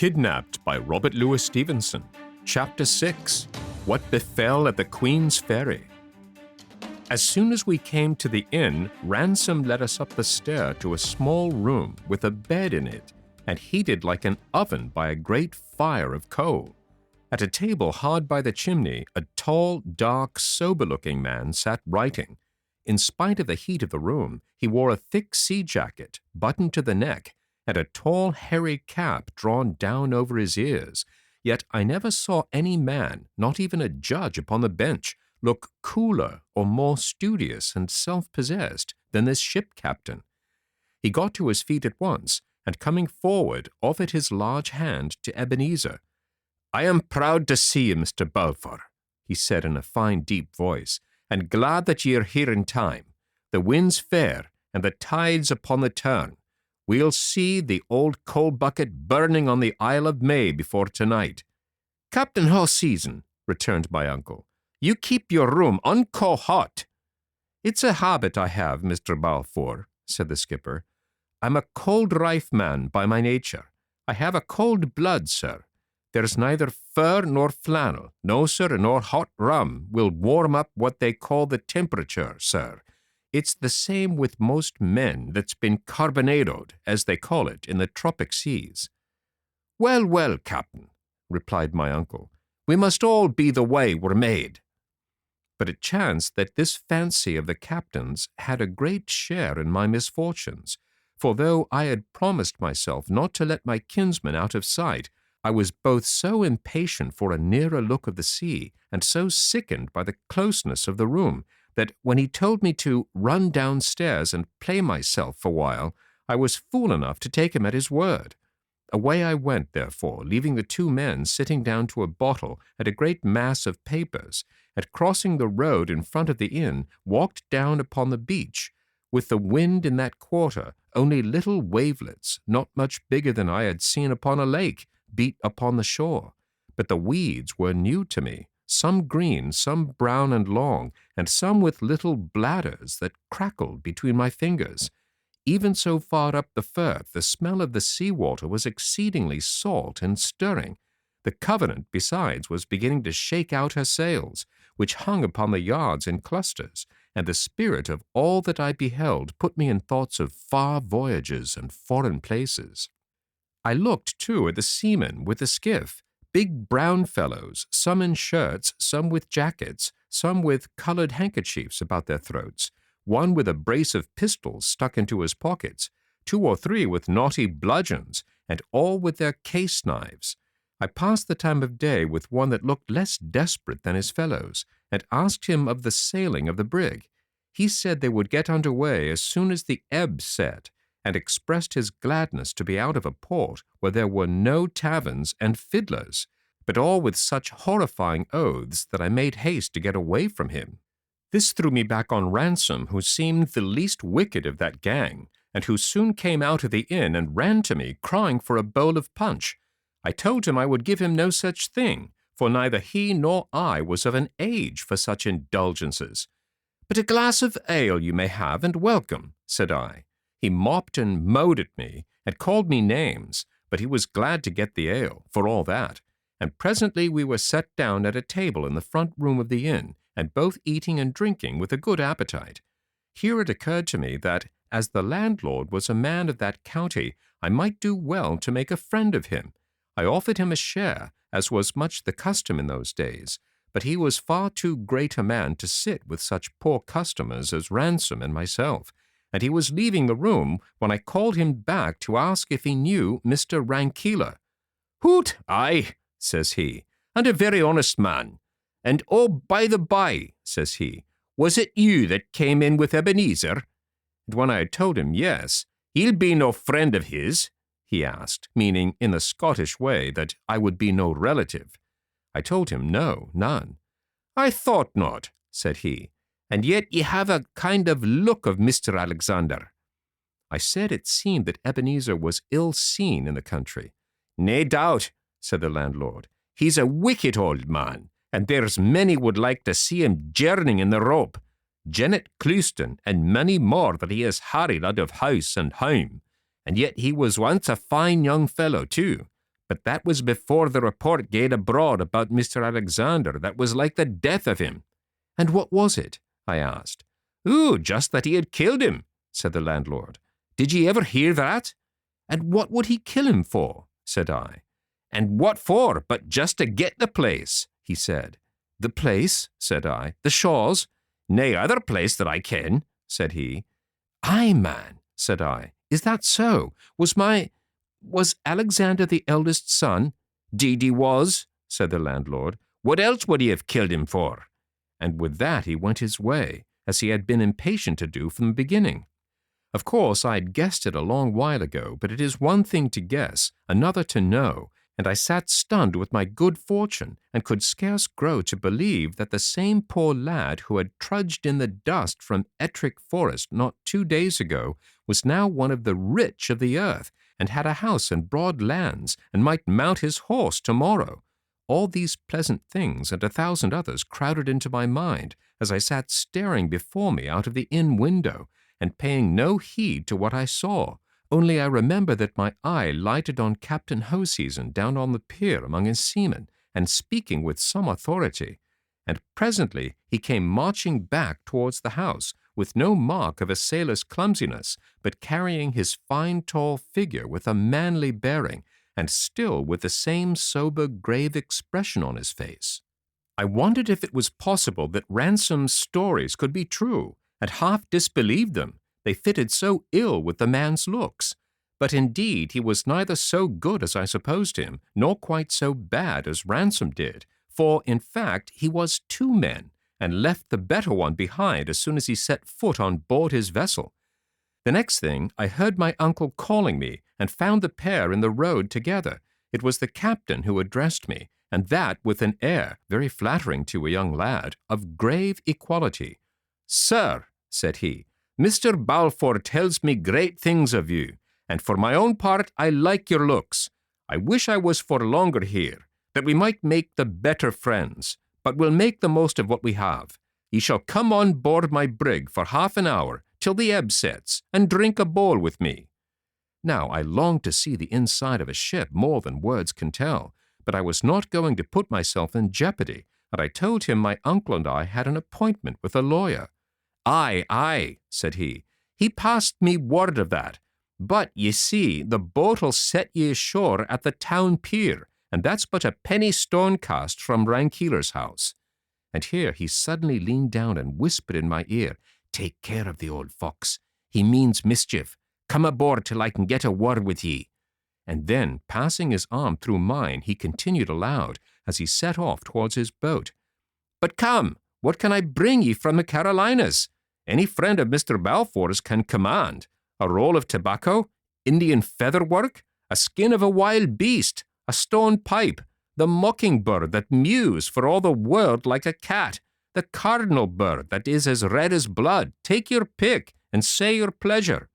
Kidnapped by Robert Louis Stevenson. Chapter 6. What Befell at the Queen's Ferry. As soon as we came to the inn, Ransom led us up the stair to a small room with a bed in it, and heated like an oven by a great fire of coal. At a table hard by the chimney, a tall, dark, sober-looking man sat writing. In spite of the heat of the room, he wore a thick sea jacket, buttoned to the neck, and a tall, hairy cap drawn down over his ears. Yet I never saw any man, not even a judge upon the bench, look cooler or more studious and self-possessed than this ship captain. He got to his feet at once, and coming forward, offered his large hand to Ebenezer. "I am proud to see you, Mr. Balfour," he said in a fine, deep voice, "and glad that ye are here in time. The wind's fair, and the tide's upon the turn. We'll see the old coal bucket burning on the Isle of May before tonight." "Captain Hoseason," returned my uncle, "you keep your room unco hot." "It's a habit I have, Mr. Balfour," said the skipper. "I'm a cold rife man by my nature. I have a cold blood, sir. There's neither fur nor flannel, no, sir, nor hot rum will warm up what they call the temperature, sir. It's the same with most men that's been carbonadoed, as they call it, in the tropic seas." "Well, well, Captain," replied my uncle, "we must all be the way we're made." But it chanced that this fancy of the captain's had a great share in my misfortunes, for though I had promised myself not to let my kinsman out of sight, I was both so impatient for a nearer look of the sea, and so sickened by the closeness of the room, that when he told me to run downstairs and play myself a while, I was fool enough to take him at his word. Away I went, therefore, leaving the two men sitting down to a bottle and a great mass of papers, and crossing the road in front of the inn, walked down upon the beach. With the wind in that quarter, only little wavelets, not much bigger than I had seen upon a lake, beat upon the shore. But the weeds were new to me, some green, some brown and long, and some with little bladders that crackled between my fingers. Even so far up the firth, the smell of the sea-water was exceedingly salt and stirring. The Covenant, besides, was beginning to shake out her sails, which hung upon the yards in clusters, and the spirit of all that I beheld put me in thoughts of far voyages and foreign places. I looked, too, at the seamen with the skiff, big brown fellows, some in shirts, some with jackets, some with colored handkerchiefs about their throats, one with a brace of pistols stuck into his pockets, 2 or 3 with knotty bludgeons, and all with their case knives. I passed the time of day with one that looked less desperate than his fellows, and asked him of the sailing of the brig. He said they would get under way as soon as the ebb set, and expressed his gladness to be out of a port where there were no taverns and fiddlers, but all with such horrifying oaths that I made haste to get away from him. This threw me back on Ransom, who seemed the least wicked of that gang, and who soon came out of the inn and ran to me, crying for a bowl of punch. I told him I would give him no such thing, for neither he nor I was of an age for such indulgences. "But a glass of ale you may have, and welcome," said I. He mopped and mowed at me, and called me names, but he was glad to get the ale, for all that, and presently we were set down at a table in the front room of the inn, and both eating and drinking with a good appetite. Here it occurred to me that, as the landlord was a man of that county, I might do well to make a friend of him. I offered him a share, as was much the custom in those days, but he was far too great a man to sit with such poor customers as Ransom and myself, and he was leaving the room when I called him back to ask if he knew Mr. Rankeeler. "Hoot, aye," says he, "and a very honest man. And oh, by the by," says he, "was it you that came in with Ebenezer?" And when I had told him yes, "He'll be no friend of his?" he asked, meaning in the Scottish way that I would be no relative. I told him no, none. "I thought not," said he, "and yet ye have a kind of look of Mr. Alexander." I said it seemed that Ebenezer was ill seen in the country. "Nae doubt," said the landlord. "He's a wicked old man, and there's many would like to see him journeying in the rope. Janet Clouston, and many more that he has harried out of house and home. And yet he was once a fine young fellow, too. But that was before the report gaed abroad about Mr. Alexander that was like the death of him." "And what was it?" I asked. "Ooh, just that he had killed him," said the landlord. "Did ye ever hear that?" "And what would he kill him for?" said I. "And what for, but just to get the place," he said. "The place?" said I. "The Shaws?" "Nae other place that I ken," said he. "Aye, man," said I. "Is that so? Was Alexander the eldest son?" "'Deed he was," said the landlord. "What else would he have killed him for?" And with that he went his way, as he had been impatient to do from the beginning. Of course, I had guessed it a long while ago, but it is one thing to guess, another to know, and I sat stunned with my good fortune, and could scarce grow to believe that the same poor lad who had trudged in the dust from Ettrick Forest not 2 days ago was now one of the rich of the earth, and had a house and broad lands, and might mount his horse tomorrow. All these pleasant things and 1,000 others crowded into my mind as I sat staring before me out of the inn window, and paying no heed to what I saw, only I remember that my eye lighted on Captain Hoseason down on the pier among his seamen, and speaking with some authority, and presently he came marching back towards the house, with no mark of a sailor's clumsiness, but carrying his fine tall figure with a manly bearing, and still with the same sober, grave expression on his face. I wondered if it was possible that Ransom's stories could be true, and half disbelieved them, they fitted so ill with the man's looks. But indeed he was neither so good as I supposed him, nor quite so bad as Ransom did, for, in fact, he was 2 men, and left the better one behind as soon as he set foot on board his vessel. The next thing, I heard my uncle calling me, and found the pair in the road together. It was the captain who addressed me, and that with an air, very flattering to a young lad, of grave equality. "Sir," said he, "Mr. Balfour tells me great things of you, and for my own part I like your looks. I wish I was for longer here, that we might make the better friends, but we'll make the most of what we have. Ye shall come on board my brig for half an hour, till the ebb sets, and drink a bowl with me." Now I longed to see the inside of a ship more than words can tell, but I was not going to put myself in jeopardy, and I told him my uncle and I had an appointment with a lawyer. "Aye, aye," said he. "He passed me word of that. But, ye see, the boat'll set ye ashore at the town pier, and that's but a penny stone cast from Rankeeler's house." And here he suddenly leaned down and whispered in my ear, "Take care of the old fox. He means mischief. Come aboard till I can get a word with ye." And then, passing his arm through mine, he continued aloud, as he set off towards his boat, "But come, what can I bring ye from the Carolinas? Any friend of Mr. Balfour's can command. A roll of tobacco, Indian feather work, a skin of a wild beast, a stone pipe, the mockingbird that mews for all the world like a cat, the cardinal bird that is as red as blood. Take your pick, and say your pleasure."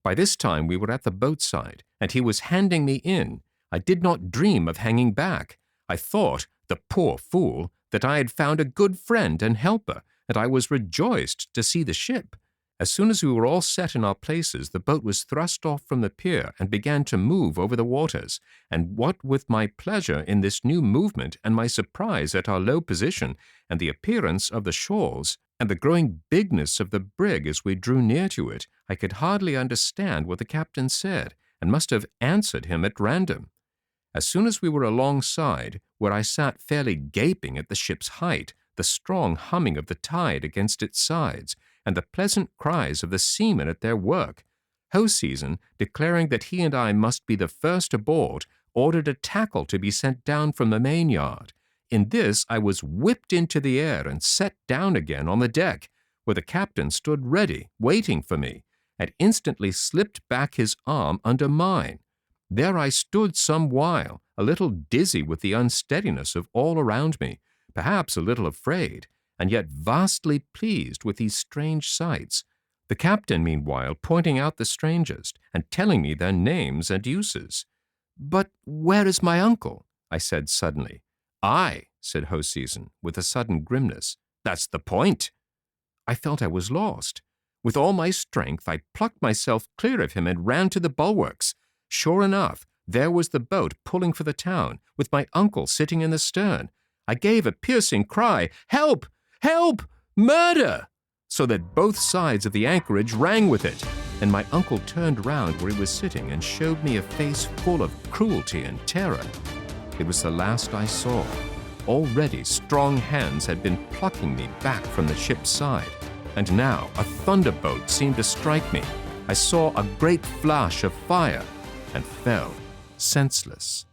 By this time we were at the boatside, and he was handing me in. I did not dream of hanging back. I thought, the poor fool, that I had found a good friend and helper, and I was rejoiced to see the ship. As soon as we were all set in our places, the boat was thrust off from the pier and began to move over the waters, and what with my pleasure in this new movement and my surprise at our low position and the appearance of the shores, and the growing bigness of the brig as we drew near to it, I could hardly understand what the captain said, and must have answered him at random. As soon as we were alongside, where I sat fairly gaping at the ship's height, the strong humming of the tide against its sides, and the pleasant cries of the seamen at their work, Hoseason, declaring that he and I must be the first aboard, ordered a tackle to be sent down from the main-yard. In this I was whipped into the air and set down again on the deck, where the captain stood ready, waiting for me, and instantly slipped back his arm under mine. There I stood some while, a little dizzy with the unsteadiness of all around me, perhaps a little afraid, and yet vastly pleased with these strange sights, the captain meanwhile pointing out the strangest, and telling me their names and uses. "But where is my uncle?" I said suddenly. "Aye," said Hoseason, with a sudden grimness, "that's the point." I felt I was lost. With all my strength I plucked myself clear of him and ran to the bulwarks. Sure enough, There was the boat pulling for the town, with my uncle sitting in the stern. I gave a piercing cry, "Help! Help! Murder!" so that both sides of the anchorage rang with it, and my uncle turned round where he was sitting and showed me a face full of cruelty and terror. It was the last I saw. Already strong hands had been plucking me back from the ship's side, and now a thunderbolt seemed to strike me. I saw a great flash of fire and fell senseless.